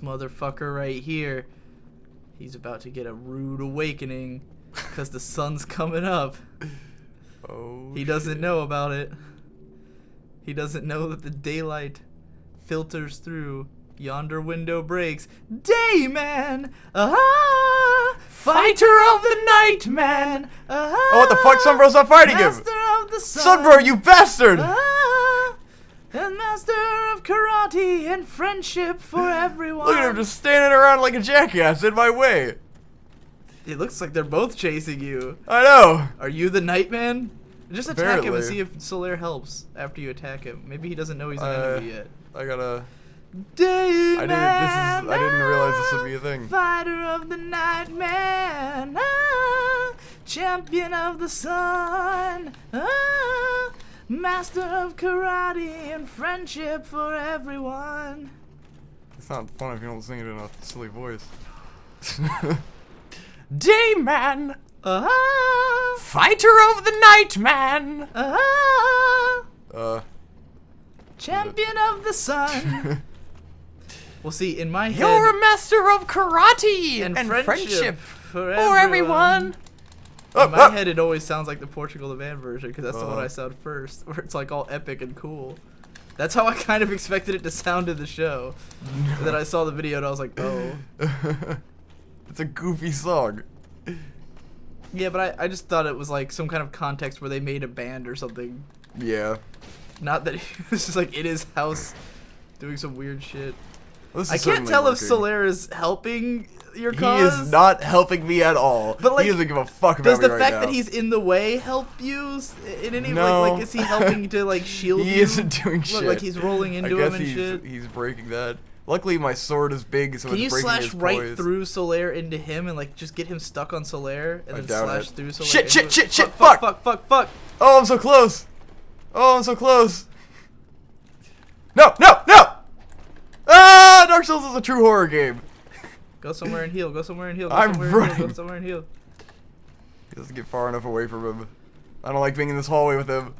Motherfucker right here. He's about to get a rude awakening because the sun's coming up. Oh, he doesn't know about it. He doesn't know that the daylight filters through. Yonder window breaks. DAYMAN! Fighter of the night, man! Oh, what the fuck? Sunbro's not fighting him! Master of the sun! Sunbro, you bastard! And master of karate and friendship for everyone. Look at him just standing around like a jackass in my way. It looks like they're both chasing you. I know. Are you the Nightman? Just attack him and Apparently. see if Solaire helps after you attack him. Maybe he doesn't know he's an enemy yet. I gotta... DAYMAN, I didn't realize this would be a thing. Fighter of the night, man. Champion of the sun. Master of karate and friendship for everyone. It's not fun if you don't sing it in a silly voice. DAYMAN! Fighter of the night, man! Champion of the sun. Well, see, in my head, You're a master of karate and friendship for everyone. In my head, it always sounds like the Portugal the Man version, because that's the one I sound first, where it's like all epic and cool. That's how I kind of expected it to sound in the show. And then I saw the video and I was like, oh. It's a goofy song. Yeah, but I just thought it was like some kind of context where they made a band or something. Yeah. Not that he was just like in his house doing some weird shit. This is I can't certainly tell if working. Solaire is helping your He cause. is not helping me at all. But, like, he doesn't give a fuck about Does me the right fact now. that he's in the way help you in any No. like is he helping to like shield you? He isn't doing Look, shit. like he's rolling into I him guess and shit. he's breaking that. Luckily, my sword is big, so Can it's you breaking slash his right poise. through Solaire into him and like just get him stuck on Solaire and I then doubt slash it. through Solaire? Shit, into shit, it? shit, fuck, fuck. fuck. Oh, I'm so close. Oh, I'm so close. No, no, no! Ah, Dark Souls is a true horror game. Go somewhere and heal. Go somewhere and heal. Go I'm somewhere and heal. running. Go somewhere and heal. He doesn't get far enough away from him. I don't like being in this hallway with him.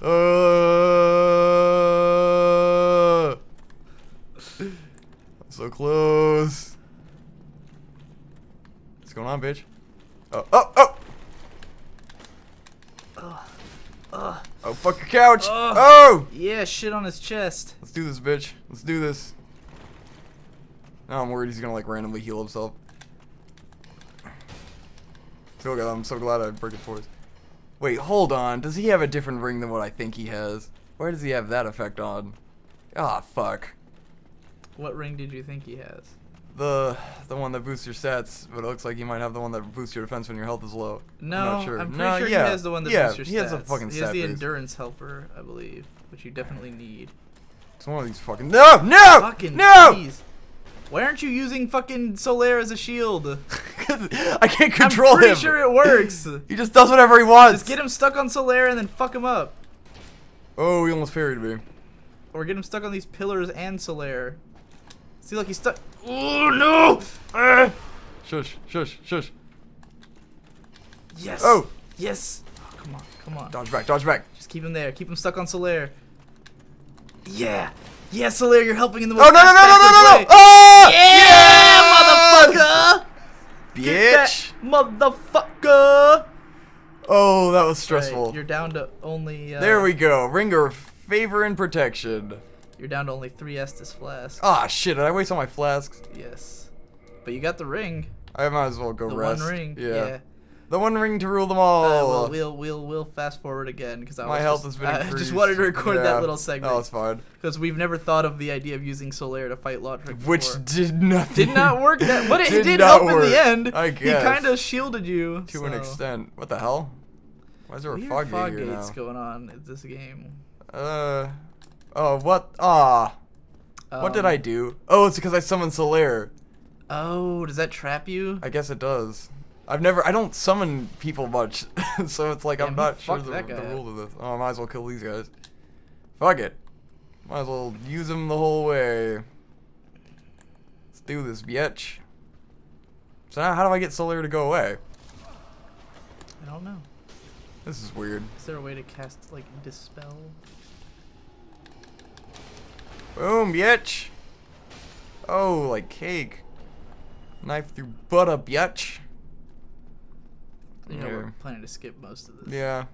I'm so close. What's going on, bitch? Oh! Oh, fuck your couch! Oh! Yeah, shit on his chest. Let's do this, bitch. Let's do this. Now I'm worried he's gonna like randomly heal himself. So good. I'm so glad I break it force. Wait, hold on. Does he have a different ring than what I think he has? Where does he have that effect on? Ah, fuck. What ring did you think he has? The one that boosts your stats, but it looks like he might have the one that boosts your defense when your health is low. No, I'm not sure. I'm pretty No, sure yeah. he has the one that Yeah, boosts your stats. he has a fucking He has stat the boost. endurance helper, I believe, which you definitely need. It's one of these fucking no! Fucking No! jeez. Why aren't you using fucking Solaire as a shield? I can't control I'm pretty him. sure it works. He just does whatever he wants. Just get him stuck on Solaire and then fuck him up. Oh, he almost parried me. Or get him stuck on these pillars and Solaire. See, look, he's stuck. Oh, no! Shush, shush, shush. Yes. Oh! Yes. Oh, come on, come on. Dodge back, dodge back. Just keep him there. Keep him stuck on Solaire. Yeah. Yeah, Solaire, you're helping in the Oh, no, no, no, no, no, no, no! Yeah, Oh! motherfucker! Bitch! Motherfucker! Oh, that was stressful. Right, you're down to only. There we go. Ringer, favor and protection. You're down to only 3 Estus flasks. Ah, shit. Did I waste all my flasks? Yes. But you got the ring. I might as well go The rest. one ring. Yeah. The one ring to rule them all. Well, we'll fast forward again because My health has been I increased. just wanted to record Yeah. that little segment. Oh, it's fine. Because we've never thought of the idea of using Solaire to fight Lautrec before. Which did nothing. Did not work that, but it did not help work. in the end. I guess. He kind of shielded you. To an extent. What the hell? Why is there a Weird fog fog gate here gates now? going on in this game. Oh, what? Ah. What did I do? Oh, it's because I summoned Solaire. Oh, does that trap you? I guess it does. I don't summon people much, so it's like Yeah, I'm not sure fuck the that guy. rule of this. Oh, I might as well kill these guys. Fuck it. Might as well use them the whole way. Let's do this, bitch. So now, how do I get Solaire to go away? I don't know. This is weird. Is there a way to cast, like, Dispel? Boom, bitch. Oh, like cake. Knife through butter, bitch. You know, we're planning to skip most of this. Yeah.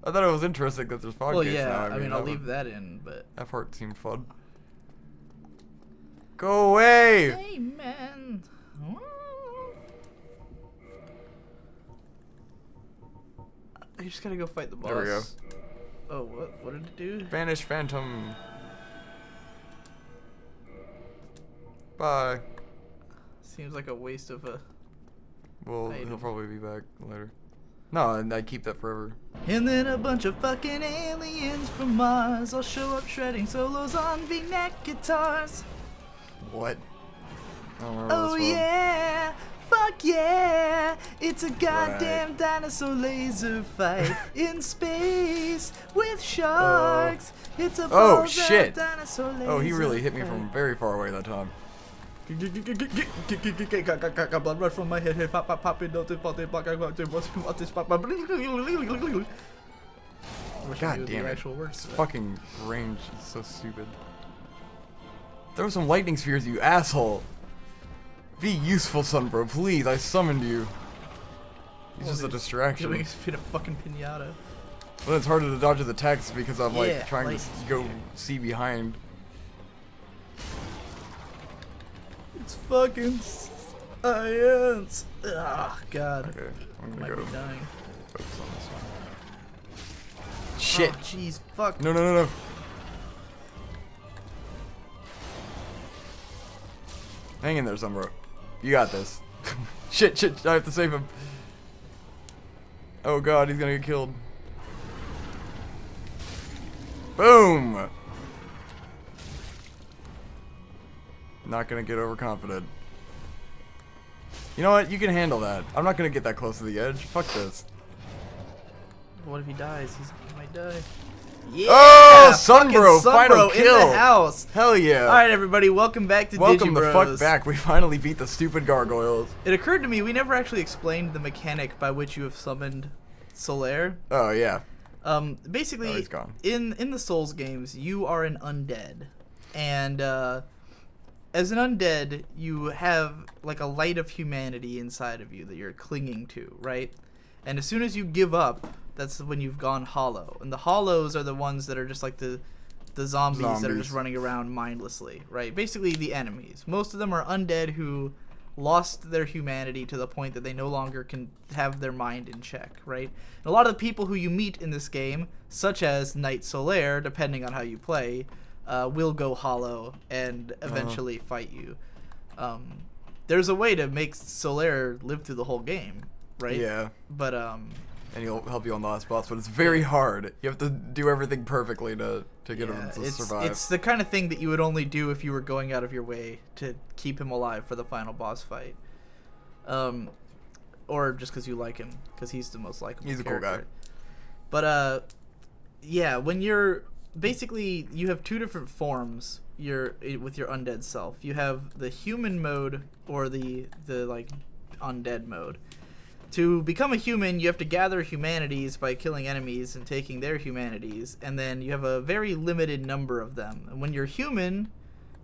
I thought it was interesting that there's podcasts Well, yeah. now. I mean, I'll leave that in, but. That part seemed fun. Go away! DAYMAN. I just gotta go fight the boss. There we go. Oh, what did it do? Vanish Phantom. Bye. Seems like a waste of a. Well, item. he'll probably be back later. No, and I keep that forever. And then a bunch of fucking aliens from Mars all show up shredding solos on V-neck guitars. What? I don't remember Oh this one. yeah, fuck yeah, it's a goddamn dinosaur laser fight in space with sharks. It's a Oh, balls out shit. dinosaur laser Oh, he really hit me fight. from very far away that time. Blood rush from my head, pop, pop, pop, God God damn it. Actual words. This fucking range is so stupid. Throw some lightning spheres, you asshole. Be useful, Sunbro, please. I summoned you. He's just a distraction. Doing spin a fucking pinata. But it's harder to dodge his attacks because I'm like Yeah, trying to lightning go spear. see behind. It's fucking science. Ah, God. Okay, I'm Might gonna go be dying. focus on this one. Shit. Oh, jeez, fuck. No, no, no, no. Hang in there, Sunbro. You got this. Shit, shit, I have to save him. Oh god, he's gonna get killed. Boom! Not gonna get overconfident. You know what? You can handle that. I'm not gonna get that close to the edge. Fuck this. What if he dies? He might die. Yeah! Oh, fucking Sunbro, final in kill. the house. Hell yeah. Alright, everybody, welcome back to Welcome Digi the Bros. fuck back. We finally beat the stupid gargoyles. It occurred to me, we never actually explained the mechanic by which you have summoned Solaire. Oh yeah. Basically, Oh, he's gone. in the Souls games, you are an undead. And, as an undead, you have, like, a light of humanity inside of you that you're clinging to, right? And as soon as you give up, that's when you've gone hollow. And the hollows are the ones that are just like the zombies that are just running around mindlessly, right? Basically the enemies. Most of them are undead who lost their humanity to the point that they no longer can have their mind in check, right? And a lot of the people who you meet in this game, such as Knight Solaire, depending on how you play, will go hollow and eventually fight you. There's a way to make Solaire live through the whole game, right? Yeah. But And he'll help you on the last spots, but it's very hard. You have to do everything perfecly to get him to survive. It's the kind of thing that you would only do if you were going out of your way to keep him alive for the final boss fight. Or just because you like him, because he's the most likable He's a cool character. guy. But yeah, when you're basically you have two different forms. With your undead self. You have the human mode or the like undead mode. To become a human, you have to gather humanities by killing enemies and taking their humanities, and then you have a very limited number of them. And when you're human,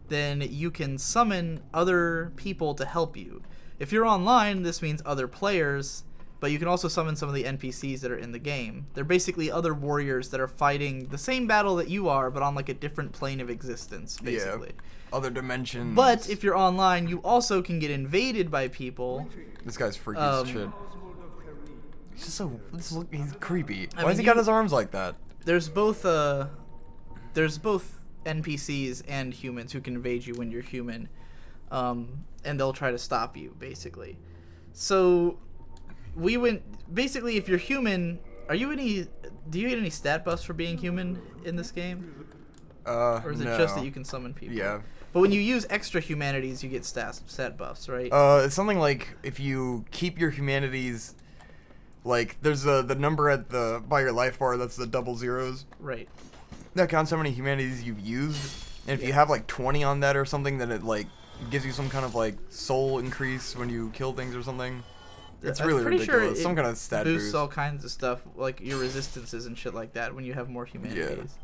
then you can summon other people to help you. If you're online, this means other players, but you can also summon some of the NPCs that are in the game. They're basically other warriors that are fighting the same battle that you are, but on like a different plane of existence, basically. Yeah. Other dimensions. But if you're online, you also can get invaded by people. This guy's freaky as shit. He's just so he's creepy. Why mean, has he got his arms like that? There's both NPCs and humans who can invade you when you're human, and they'll try to stop you basically. So basically if you're human, do you get any stat buffs for being human in this game? Or is it just that you can summon people? Yeah. But when you use extra humanities, you get stat buffs, right? It's something like if you keep your humanities. Like, there's the number by your life bar that's the double zeros. Right. That counts how many humanities you've used. And if you have, like, 20 on that or something, then it, like, gives you some kind of, like, soul increase when you kill things or something. It's really ridiculous. Sure some kind of stat boosts boost. all kinds of stuff, like your resistances and shit like that when you have more humanities.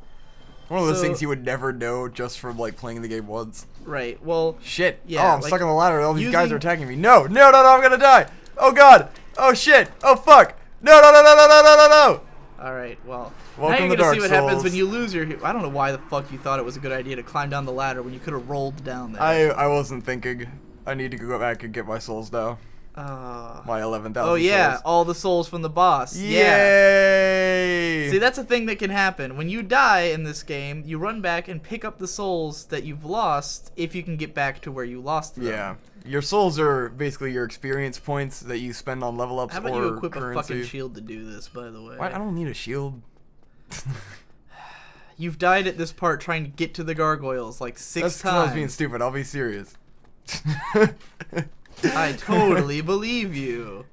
Yeah. One of those So- things you would never know just from like playing the game once. Right. Well. Shit. Yeah, Oh, I'm like, stuck on the ladder. All these guys using- are attacking me. No, no, no, no, I'm gonna die. Oh god. Oh shit. Oh fuck. No, no, no, no, no, no, no, no, no. All right. Well. Welcome now you're to gonna Dark see what happens Souls. when you lose your. I don't know why the fuck you thought it was a good idea to climb down the ladder when you could have rolled down there. I wasn't thinking. I need to go back and get my souls now. My 11,000 Oh yeah, souls. all the souls from the boss. Yeah. Yay! See, that's a thing that can happen. When you die in this game, you run back and pick up the souls that you've lost if you can get back to where you lost them. Yeah. Your souls are basically your experience points that you spend on level ups How about or you equip currency. a fucking shield to do this, by the way? What? I don't need a shield. You've died at this part trying to get to the gargoyles like 6 That's 'cause I was being times. stupid. I'll be serious. I totally believe you.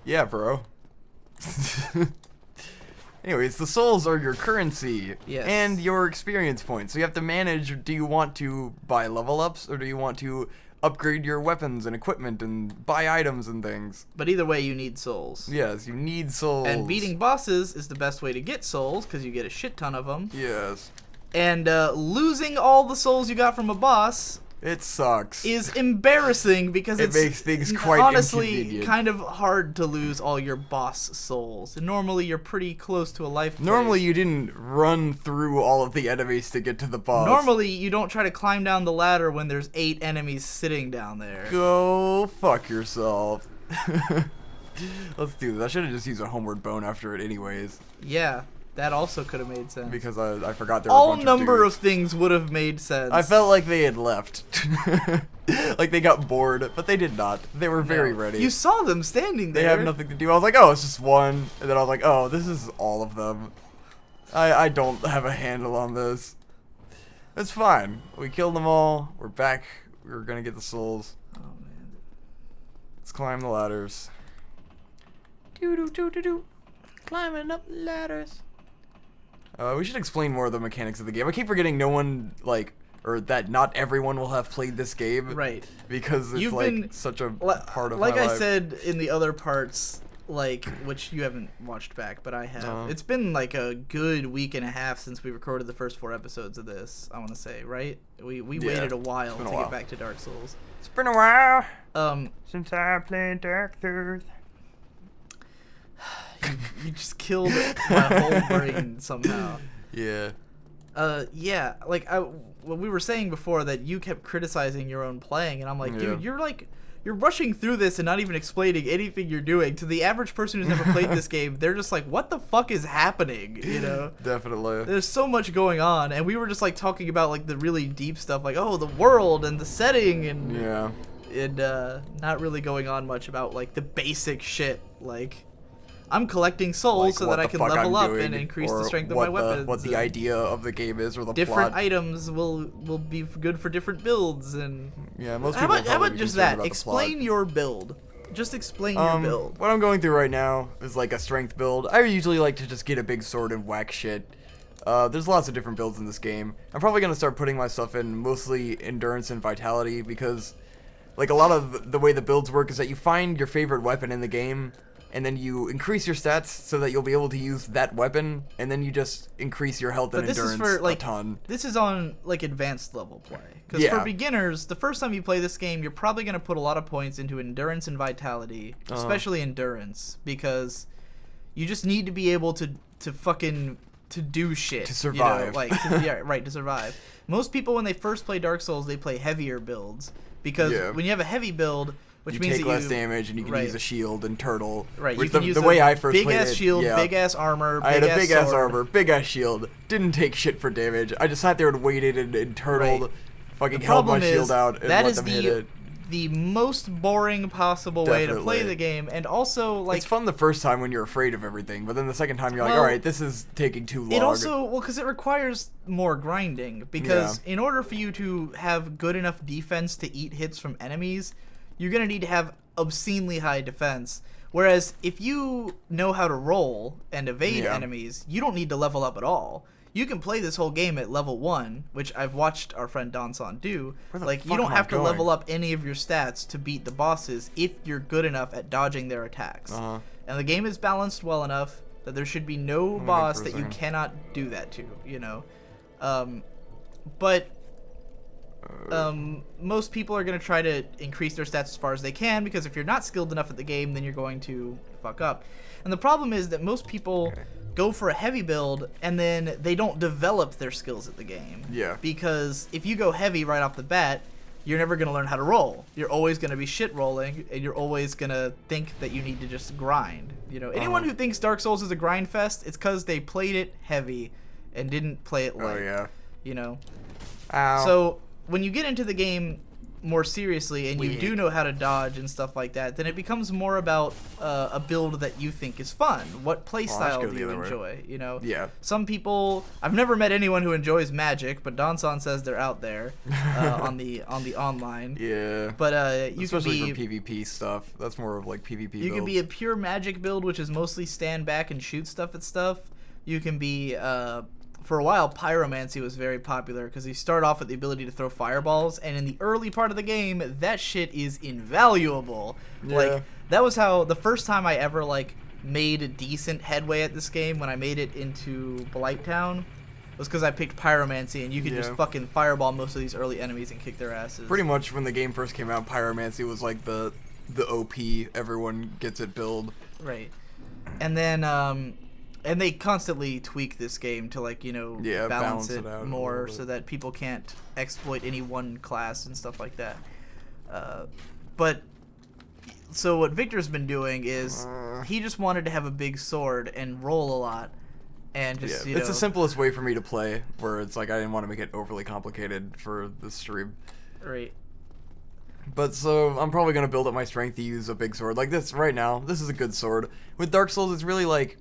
Yeah, bro. Anyways, the souls are your currency Yes. and your experience points. So you have to manage, do you want to buy level ups or do you want to upgrade your weapons and equipment and buy items and things? But either way, you need souls. Yes, you need souls. And beating bosses is the best way to get souls because you get a shit ton of them. Yes. And losing all the souls you got from a boss It sucks. is embarrassing because It it's makes things quite honestly inconvenient. kind of hard to lose all your boss souls. Normally, you're pretty close to a life. Normally place. you didn't run through all of the enemies to get to the boss. Normally, you don't try to climb down the ladder when there's 8 enemies sitting down there. Go fuck yourself. Let's do this. I should have just used a homeward bone after it anyways. Yeah, that also could have made sense. Because I forgot there were a All bunch number of of things would have made sense. I felt like they had left. Like they got bored, but they did not. They were very No. ready. You saw them standing there. They have nothing to do. I was like, oh, it's just one. And then I was like, oh, this is all of them. I don't have a handle on this. It's fine. We killed them all. We're back. We're gonna get the souls. Oh man. Let's climb the ladders. Do. Climbing up ladders. We should explain more of the mechanics of the game. I keep forgetting no one, like, or that not everyone will have played this game. Right. Because it's, You've like, been- such a Li- part of like my I life. said in the other parts, like, which you haven't watched back, but I have. Uh-huh. It's been like a good week and a half since we recorded the first 4 episodes of this, I want to say, right? We Yeah, waited a while been to a while. get back to Dark Souls. It's been a while Um, since I played Dark Souls. you just killed my whole brain somehow. Yeah. Yeah, like what we were saying before that you kept criticizing your own playing, and I'm like, dude, you're rushing through this and not even explaining anything you're doing. To the average person who's never played this game, they're just like, what the fuck is happening? You know? Definitely. There's so much going on, and we were just like talking about like the really deep stuff, like the world and the setting, and Yeah. not really going on much about like the basic shit, like. I'm collecting souls Like, so what that I the can fuck level I'm up doing, and increase or the strength of what my weapons. What the and idea of the game is, or the different plot. items will be good for different builds, and Yeah, most how people about, will how probably about be just concerned that? about the Explain plot. your build. Just explain your build. What I'm going through right now is like a strength build. I usually like to just get a big sword and whack shit. There's lots of different builds in this game. I'm probably gonna start putting my stuff in mostly endurance and vitality because, like, a lot of the way the builds work is that you find your favorite weapon in the game, and then you increase your stats so that you'll be able to use that weapon, and then you just increase your health But and this is endurance for like a ton. this is on like advanced level play. Because Yeah. for beginners, the first time you play this game, you're probably gonna put a lot of points into endurance and vitality, especially endurance, because you just need to be able to fucking to do shit To you know, survive. like yeah, right, to survive. Most people when they first play Dark Souls, they play heavier builds because Yeah. when you have a heavy build, which You means take that less damage and you can right. use a shield and turtle. Right, Which you can the, use the a way I first big played ass it, shield, yeah. big ass armor, I had a big ass sword. armor, big ass shield. Didn't take shit for damage. I just sat there and waited and turtled, Right. fucking The held my problem shield is out and that let is them hit it. the most boring possible way to play Definitely. the game, and also like It's fun the first time when you're afraid of everything, but then the second time you're like, Well, all right, this is taking too long. it also because it requires more grinding. Because in order for you to have good enough defense to eat hits from enemies, you're gonna need to have obscenely high defense. Whereas if you know how to roll and evade Yeah. enemies, you don't need to level up at all. You can play this whole game at level 1, which I've watched our friend Donson do. Where the Like, you fuck don't am I have to going? level up any of your stats to beat the bosses if you're good enough at dodging their attacks. Uh-huh. And the game is balanced well enough That there should be no boss that you cannot do that to, you know. But most people are going to try to increase their stats as far as they can, because if you're not skilled enough at the game, then you're going to fuck up. And the problem is that most people go for a heavy build and then they don't develop their skills at the game. Yeah. Because if you go heavy right off the bat, you're never going to learn how to roll. You're always going to be shit rolling, and you're always going to think that you need to just grind. You know, anyone who thinks Dark Souls is a grind fest, it's because they played it heavy and didn't play it light. Oh, yeah. You know? Ow. So when you get into the game more seriously and you do know how to dodge and stuff like that, then it becomes more about a build that you think is fun. What playstyle do you enjoy? You know, some people, I've never met anyone who enjoys magic, but Donson says they're out there on the online. Yeah, but you especially can for PvP stuff. That's more of like PvP. You can be a pure magic build, which is mostly stand back and shoot stuff at stuff. You can be for a while, pyromancy was very popular because you start off with the ability to throw fireballs, and in the early part of the game, that shit is invaluable. Yeah. Like, that was how the first time I ever like made a decent headway at this game, when I made it into Blighttown, was because I picked pyromancy, and you could just fucking fireball most of these early enemies and kick their asses. Pretty much when the game first came out, pyromancy was like the OP, everyone gets it build. Right. And then and they constantly tweak this game to, like, you know, balance it out more so that people can't exploit any one class and stuff like that. But so what Victor's been doing is he just wanted to have a big sword and roll a lot, and just you know, it's the simplest way for me to play, where it's like I didn't want to make it overly complicated for the stream. Right. But so I'm probably gonna build up my strength to use a big sword like this right now. This is a good sword. With Dark Souls, it's really like,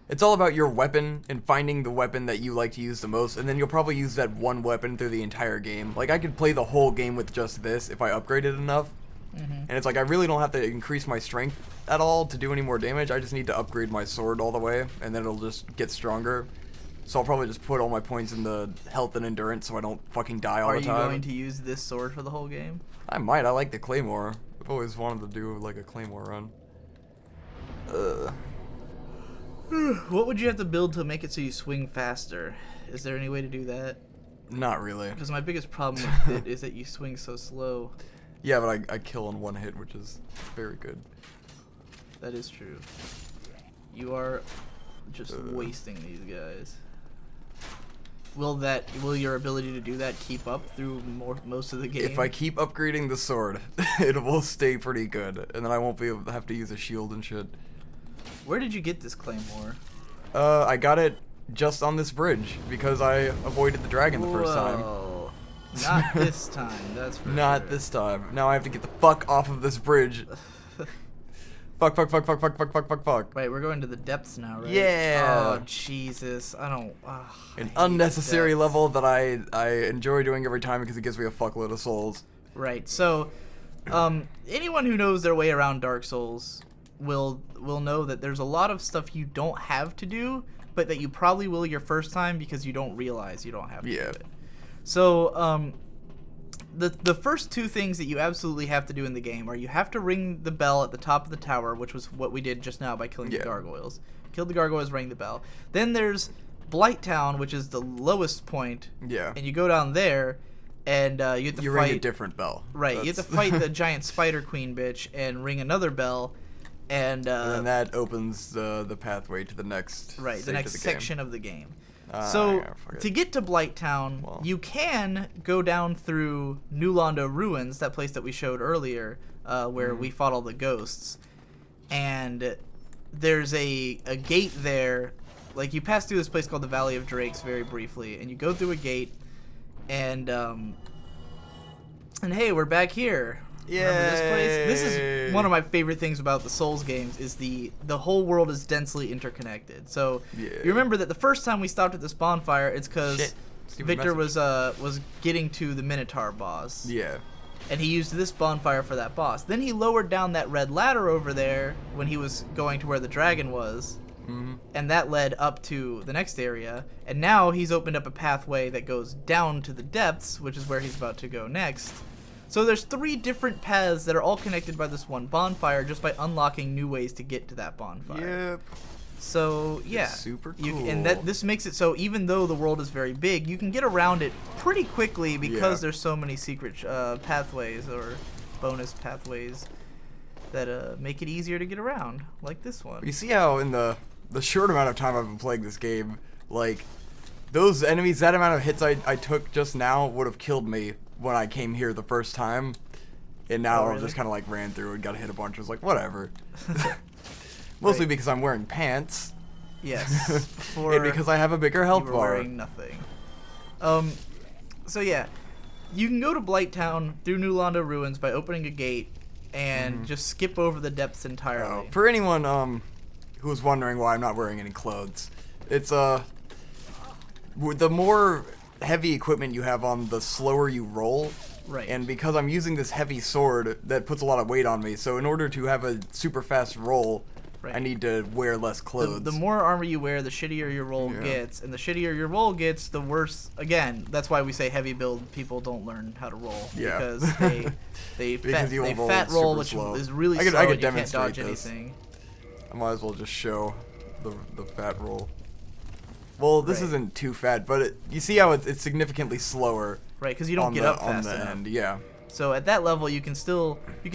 it's all about your weapon and finding the weapon that you like to use the most, and then you'll probably use that one weapon through the entire game. Like, I could play the whole game with just this if I upgraded enough. And it's like, I really don't have to increase my strength at all to do any more damage. I just need to upgrade my sword all the way, and then it'll just get stronger. So I'll probably just put all my points in the health and endurance so I don't fucking die all the time. Are you going to use this sword for the whole game? I might. I like the Claymore. I've always wanted to do, like, a Claymore run. What would you have to build to make it so you swing faster? Is there any way to do that? Not really. Because my biggest problem with it is that you swing so slow. Yeah, but I kill in one hit, which is very good. That is true. You are just wasting these guys. Will your ability to do that keep up through most of the game? If I keep upgrading the sword, it will stay pretty good, and then I won't be able to have to use a shield and shit. Where did you get this Claymore? I got it just on this bridge because I avoided the dragon the first time. Not this time, that's for Not sure. this time. Now I have to get the fuck off of this bridge. Fuck. Wait, we're going to the depths now, right? Yeah. Oh, Jesus. I don't... An unnecessary level that I enjoy doing every time because it gives me a fuckload of souls. Right, so anyone who knows their way around Dark Souls will know that there's a lot of stuff you don't have to do, but that you probably will your first time because you don't realize you don't have to do it. So, the first two things that you absolutely have to do in the game are you have to ring the bell at the top of the tower, which was what we did just now by killing the gargoyles. Killed the gargoyles, ring the bell. Then there's Blighttown, which is the lowest point. Yeah. And you go down there, and you have to fight... ring a different bell. Right. You have to fight the giant spider queen bitch and ring another bell, and then that opens the pathway to the next section of the game. So, to get to Blighttown, you can go down through New Londo Ruins, that place that we showed earlier, where we fought all the ghosts. And there's a gate there. Like, you pass through this place called the Valley of Drakes very briefly, and you go through a gate, and hey, we're back here. Remember this place? This is one of my favorite things about the Souls games, is the whole world is densely interconnected. So you remember that the first time we stopped at this bonfire, it's because Victor was getting to the Minotaur boss. Yeah. And he used this bonfire for that boss. Then he lowered down that red ladder over there when he was going to where the dragon was. And that led up to the next area. And now he's opened up a pathway that goes down to the depths, which is where he's about to go next. So there's 3 different paths that are all connected by this one bonfire just by unlocking new ways to get to that bonfire. Yep. So yeah, It's super cool. And this makes it so even though the world is very big, you can get around it pretty quickly because there's so many secret pathways or bonus pathways that make it easier to get around, like this one. You see how in the short amount of time I've been playing this game, like, those enemies, that amount of hits I took just now would have killed me when I came here the first time. And now I just kind of like ran through and got hit a bunch. I was like, whatever. Mostly because I'm wearing pants. Yes. And because I have a bigger health bar. Wearing nothing. So yeah, you can go to Blighttown through New Londo Ruins by opening a gate and just skip over the depths entirely. For anyone who's wondering why I'm not wearing any clothes, it's the more heavy equipment you have on, the slower you roll. Right. And because I'm using this heavy sword, that puts a lot of weight on me. So in order to have a super fast roll, I need to wear less clothes. The more armor you wear, the shittier your roll gets. And the shittier your roll gets, the worse. Again, that's why we say heavy build people don't learn how to roll. Yeah. Because they fat roll, which is really slow, and you can't dodge anything. I might as well just show the fat roll. Well, this isn't too fat, but you see how it's significantly slower. Right, because you don't get up fast on the enough. end, yeah. So at that level, you can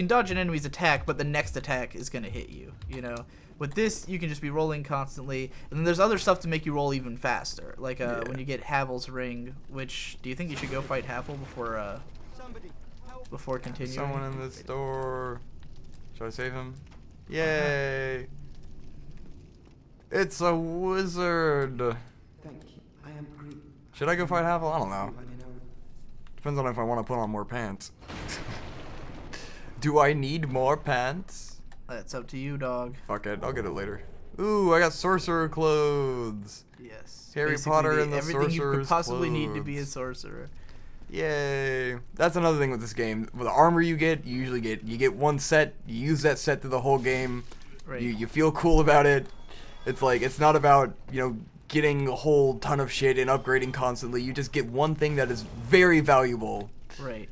dodge an enemy's attack, but the next attack is gonna hit you. You know, with this, you can just be rolling constantly, and then there's other stuff to make you roll even faster. Like when you get Havel's ring, which do you think you should go fight Havel before continuing? Someone in this door. Should I save him? Yay! It's a wizard. Thank you. I am Groot. Should I go fight Havel? I don't know. Depends on if I want to put on more pants. Do I need more pants? That's up to you, dog. Fuck it, I'll get it later. Ooh, I got sorcerer clothes. Yes. Harry Basically Potter and the everything you sorcerer's could possibly clothes. need to be a sorcerer. Yay. That's another thing with this game. With the armor you usually get one set, you use that set through the whole game. Right. You feel cool about it. It's like, it's not about, getting a whole ton of shit and upgrading constantly. You just get one thing that is very valuable. Right.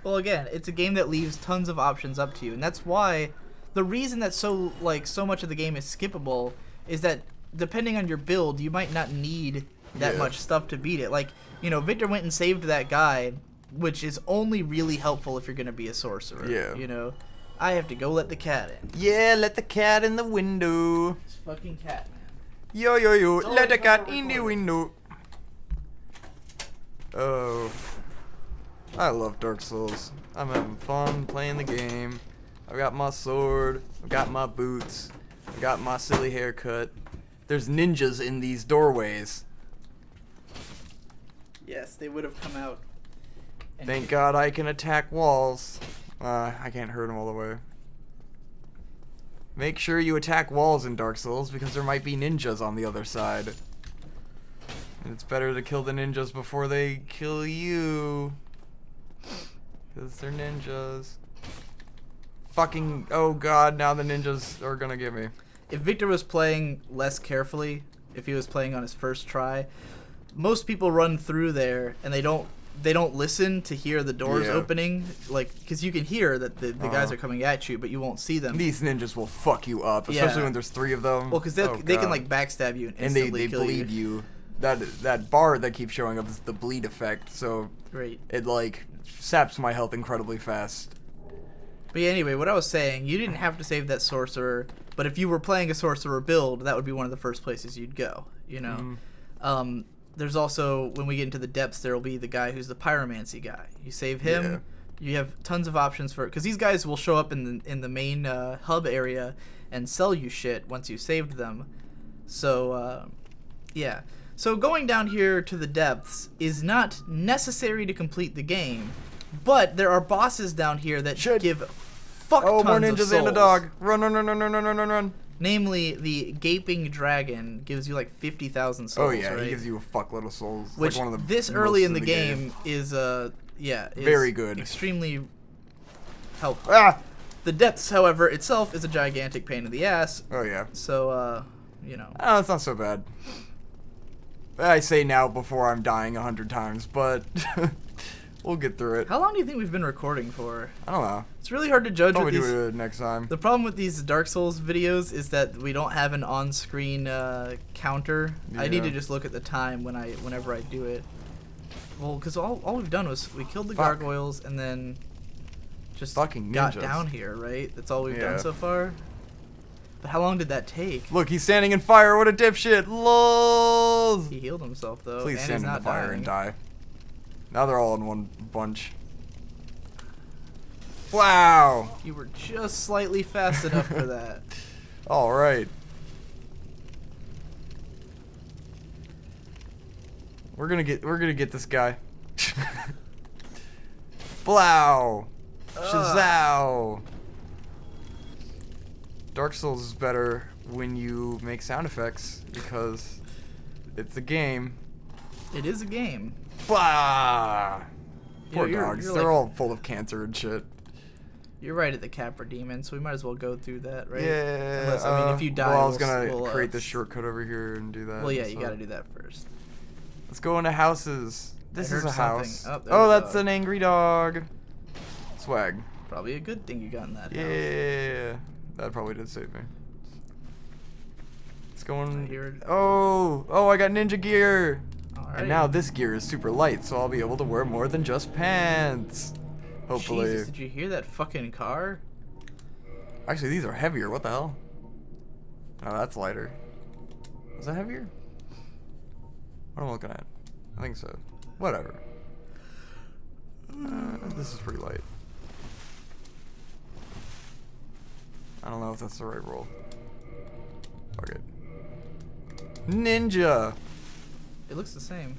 Well, again, it's a game that leaves tons of options up to you, and that's why the reason that so much of the game is skippable is that depending on your build, you might not need that much stuff to beat it. Like, Victor went and saved that guy, which is only really helpful if you're going to be a sorcerer. Yeah. I have to go let the cat in. Yeah, let the cat in the window. This fucking cat, man. Yo, let the cat in the window. Oh. I love Dark Souls. I'm having fun playing the game. I've got my sword. I've got my boots. I've got my silly haircut. There's ninjas in these doorways. Yes, they would have come out. Thank God I can attack walls. I can't hurt them all the way. Make sure you attack walls in Dark Souls because there might be ninjas on the other side. And it's better to kill the ninjas before they kill you. Because they're ninjas. Fucking, oh god, now the ninjas are gonna get me. If Victor was playing less carefully, if he was playing on his first try, most people run through there and they don't listen to hear the doors opening, like, because you can hear that the guys are coming at you, but you won't see them. These ninjas will fuck you up, especially when there's 3 of them. Well, because they can like backstab you and instantly kill bleed you. That bar that keeps showing up is the bleed effect, so it like saps my health incredibly fast. But yeah, anyway, what I was saying, you didn't have to save that sorcerer, but if you were playing a sorcerer build, that would be one of the first places you'd go. There's also, when we get into the depths, there will be the guy who's the pyromancy guy. You save him, you have tons of options for it, because these guys will show up in the main hub area and sell you shit once you saved them. So, yeah. So going down here to the depths is not necessary to complete the game, but there are bosses down here that give fuck tons of souls. Oh, more ninjas and a dog. Run. Namely, the Gaping Dragon gives you like 50,000 souls. Oh yeah, right? he gives you a fuckload of souls. Which, like one of the this early in the game is very good. Extremely helpful. Ah! The depths, however, itself is a gigantic pain in the ass. Oh yeah. So, Oh, it's not so bad. I say now before I'm dying 100 times, but We'll get through it. How long do you think we've been recording for? I don't know. It's really hard to judge Probably with these. do it next time. The problem with these Dark Souls videos is that we don't have an on-screen counter. I need to Yeah. just look at the time whenever I do it. Well, because all we've done was we killed the Fuck. gargoyles and then just Fucking got ninjas. down here, right? That's all we've Yeah. done so far. But how long did that take? Look, he's standing in fire. What a dipshit. LOLs. He healed himself though. Please and stand he's in the not fire dying. and die. Now they're all in one bunch. Wow. You were just slightly fast enough for that. All right. We're gonna get this guy. Blow. Shazow. Dark Souls is better when you make sound effects because it's a game. It is a game. Blah. Poor You're- dogs. you're They're like- all full of cancer and shit. You're right at the Capra Demon, so we might as well go through that, right? Yeah. Unless, I mean, if you die, well, I was we'll- gonna we'll, create this shortcut over here and do that. Well, yeah, you so- gotta do that first. Let's go into houses. This I is heard a house. something. Oh, there's Oh, a that's dog. an angry dog. Swag. Probably a good thing you got in that house. Yeah. That probably did save me. It's going. I hear it. Oh, I got ninja gear. Alright. And now this gear is super light, so I'll be able to wear more than just pants. Hopefully. Jesus, did you hear that fucking car? Actually, these are heavier. What the hell? Oh, that's lighter. Is that heavier? What am I looking at? I think so. Whatever. This is pretty light. I don't know if that's the right roll. Fuck it. Ninja! It looks the same.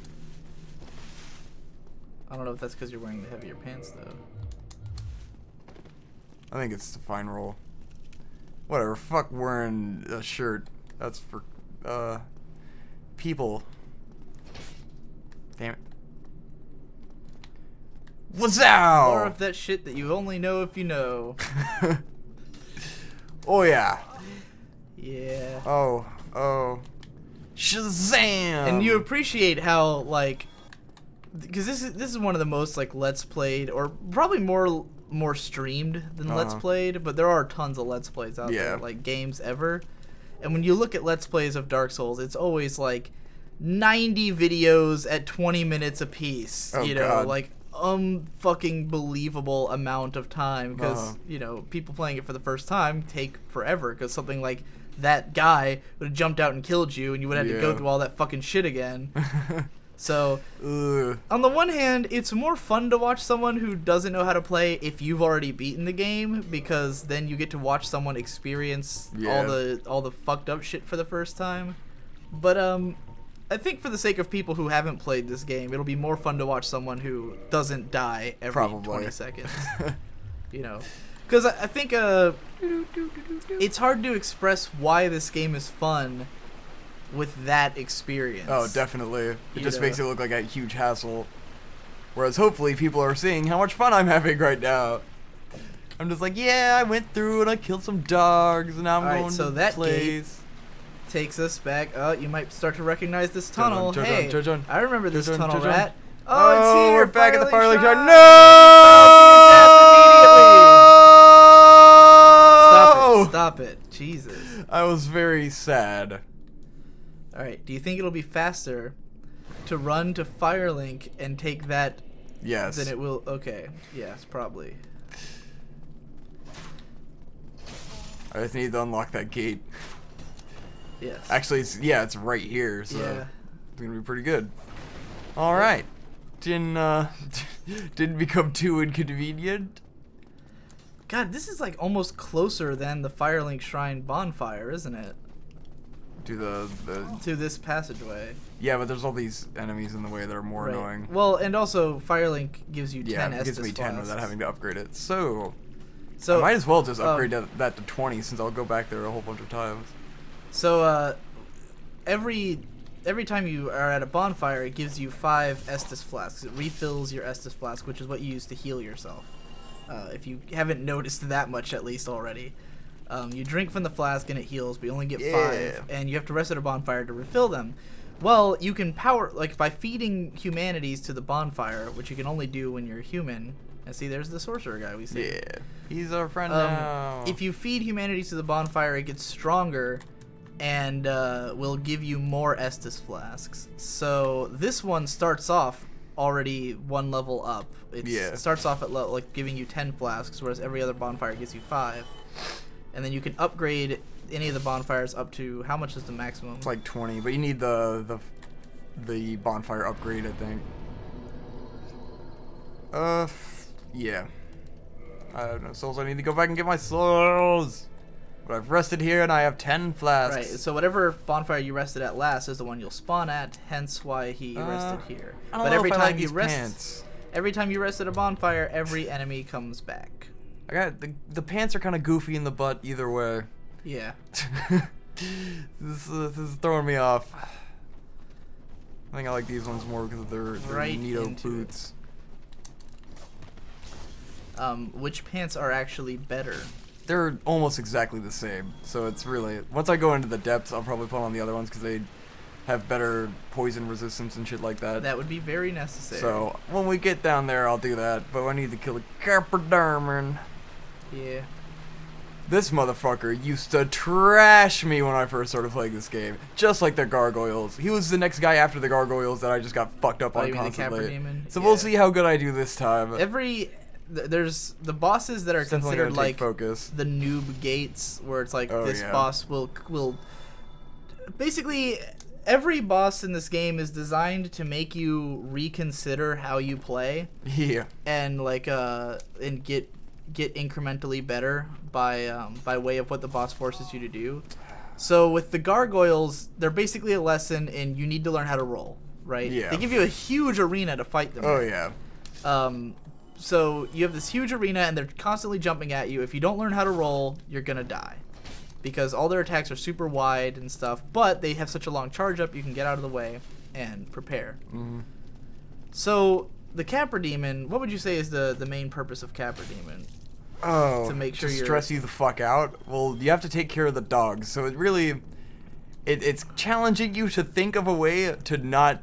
I don't know if that's because you're wearing the heavier pants, though. I think it's the fine roll. Whatever. Fuck wearing a shirt. That's for, people. Damn it. What's More out? of that shit that you only know if you know. Oh yeah. Yeah. Oh. Shazam! And you appreciate how, like, because this is one of the most, like, Let's Played, or probably more streamed than Let's Uh-huh. Played, but there are tons of Let's Plays out Yeah. there, like, games ever. And when you look at Let's Plays of Dark Souls, it's always, like, 90 videos at 20 minutes a piece. Oh, you know, God. like, fucking believable amount of time, because, Uh-huh. you know, people playing it for the first time take forever, because something like that guy would have jumped out and killed you, and you would have to go Yeah. through all that fucking shit again. So, Ugh. on the one hand, it's more fun to watch someone who doesn't know how to play if you've already beaten the game, because then you get to watch someone experience Yeah. all the fucked up shit for the first time. But I think for the sake of people who haven't played this game, it'll be more fun to watch someone who doesn't die every Probably. 20 seconds. You know, because I think it's hard to express why this game is fun with that experience. Oh, definitely. It You just know. makes it look like a huge hassle. Whereas hopefully people are seeing how much fun I'm having right now. I'm just like, yeah, I went through and I killed some dogs, and now I'm Alright, going so to that place. Takes us back. Oh, you might start to recognize this tunnel. Jojon, Hey, Jojon. I remember this Jojon, tunnel, Jojon. rat. Oh, Oh, it's here. we're back at the Firelink Shrine. Shrine. No! Stop it. Jesus. I was very sad. All right. Do you think it'll be faster to run to Firelink and take that Yes. than it will? Okay. Yes, probably. I just need to unlock that gate. Yes. Actually, it's right here, so Yeah. it's gonna be pretty good. All right. Didn't become too inconvenient. God, this is like almost closer than the Firelink Shrine bonfire, isn't it? To the To this passageway. yeah, but there's all these enemies in the way that are more Right. annoying. Well, and also Firelink gives you 10 Yeah, it gives Estus me 10 flasks. without having to upgrade it. So So I might as well just upgrade that to 20 since I'll go back there a whole bunch of times. So every time you are at a bonfire, it gives you 5 Estus flasks. It refills your Estus flask, which is what you use to heal yourself. If you haven't noticed that much at least already. You drink from the flask and it heals, but you only get 5, and you have to rest at a bonfire to refill them. Well, you can power, like, by feeding humanities to the bonfire, which you can only do when you're human. And see, there's the sorcerer guy we see. Yeah, he's our friend now. If you feed humanities to the bonfire, it gets stronger and will give you more Estus flasks. So this one starts off already one level up. It starts off at like giving you 10 flasks, whereas every other bonfire gives you 5. And then you can upgrade any of the bonfires up to, how much is the maximum? It's like 20, but you need the bonfire upgrade, I think. Yeah. I don't know souls. I need to go back and get my souls. But I've rested here and I have 10 flasks. Right, so whatever bonfire you rested at last is the one you'll spawn at, hence why he rested here. I don't know if I like these pants. Every time you rest at a bonfire, every enemy comes back. I got the pants are kind of goofy in the butt either way. Yeah. This is throwing me off. I think I like these ones more because of their Right neato boots. Which pants are actually better? They're almost exactly the same. So it's really, once I go into the depths, I'll probably put on the other ones because they have better poison resistance and shit like that. That would be very necessary. So when we get down there, I'll do that. But I need to kill a Capra Demon. Yeah. This motherfucker used to trash me when I first started playing this game. Just like the Gargoyles. He was the next guy after the Gargoyles that I just got fucked up on You mean the constantly. Capra Demon? So we'll see how good I do this time. There's the bosses that are considered like focus. the noob gates, where it's like this yeah. boss will basically every boss in this game is designed to make you reconsider how you play. Yeah. And like and get incrementally better by way of what the boss forces you to do. So with the Gargoyles, they're basically a lesson in you need to learn how to roll, right? Yeah. They give you a huge arena to fight them. Oh in. yeah. So you have this huge arena and they're constantly jumping at you. If you don't learn how to roll, you're gonna die. Because all their attacks are super wide and stuff, but they have such a long charge up, you can get out of the way and prepare. Mm-hmm. So the Capra Demon, what would you say is the main purpose of Capra Demon? Oh, to make sure you're stress you the fuck out. Well, you have to take care of the dogs, so it really, it's challenging you to think of a way to not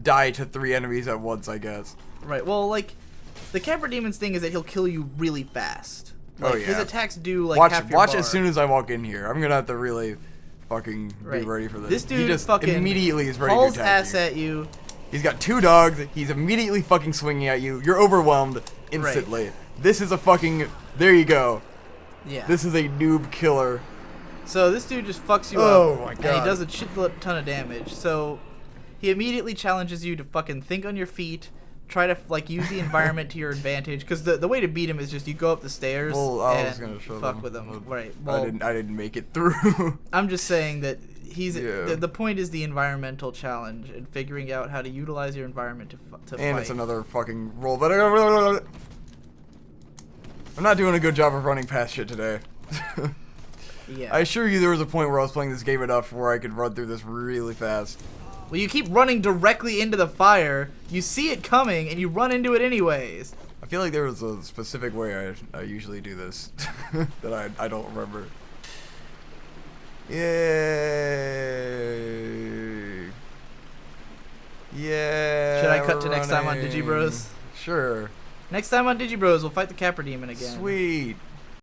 die to 3 enemies at once, I guess. Right. Well, like the Capra Demon's thing is that he'll kill you really fast. Like, oh yeah. His attacks do like half your watch bar. as soon as I walk in here. I'm gonna have to really fucking Right. be ready for this. This dude he just fucking immediately is ready to hauls attack ass you. at you. He's got 2 dogs. He's immediately fucking swinging at you. You're overwhelmed instantly. Right. This is a fucking. There you go. Yeah. This is a noob killer. So this dude just fucks you Oh up. my And God. he does a shit ton of damage. So he immediately challenges you to fucking think on your feet. Try to like use the environment to your advantage. Because the way to beat him is just you go up the stairs Well, I was and gonna show fuck them. with him. Well, Right. Well, I didn't make it through. I'm just saying that he's Yeah. the point is the environmental challenge and figuring out how to utilize your environment to fight. And it's another fucking roll that I'm not doing a good job of running past shit today. Yeah. I assure you there was a point where I was playing this game enough where I could run through this really fast. Well, you keep running directly into the fire. You see it coming, and you run into it anyways. I feel like there was a specific way I usually do this that I don't remember. Yay! Yeah. Should I cut to next time on Digi Bros? Sure. Next time on Digi Bros, we'll fight the Capra Demon again. Sweet.